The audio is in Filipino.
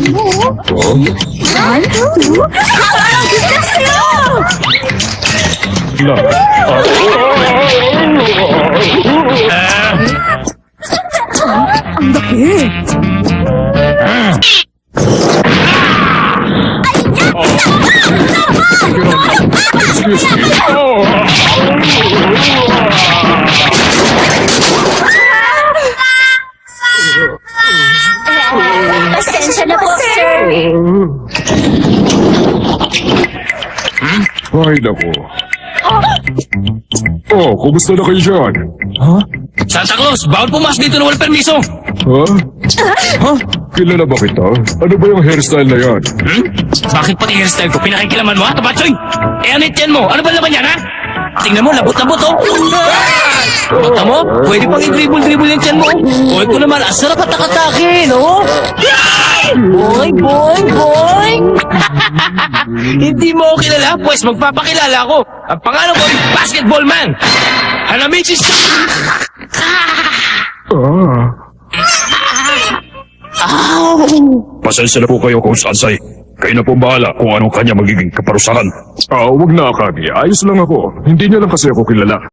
One, two, kita sa'yo! Ang laki! Pasensya na po, sir. Ay, naku. Oh, kumusta na kayo dyan? Santa Claus, bawal pumasok dito na walang permiso. Ha? Kilala ba kita? Ano ba yung hairstyle na yan? Bakit pati hairstyle ko? Pinakikilaman mo ha, Kabatsoy? Eh, ano yan mo? Ano ba naman yan, ha? Tingnan mo, labot-labot, oh. Mata mo, pwede pang i-dribble-dribble yung tiyan mo. Boy ko naman, asarap at takatakin, oh. Boy, boy, boy. Hindi mo ako kilala, pues magpapakilala ako. Ang pangalan ko ay Basketball Man. Alamin si... Pasensya na po kayo kung Sansay. Kayo na po bahala kung anong kanya magiging kaparusahan. Wag na, Akagi. Ayos lang ako. Hindi niya lang kasi ako kilala.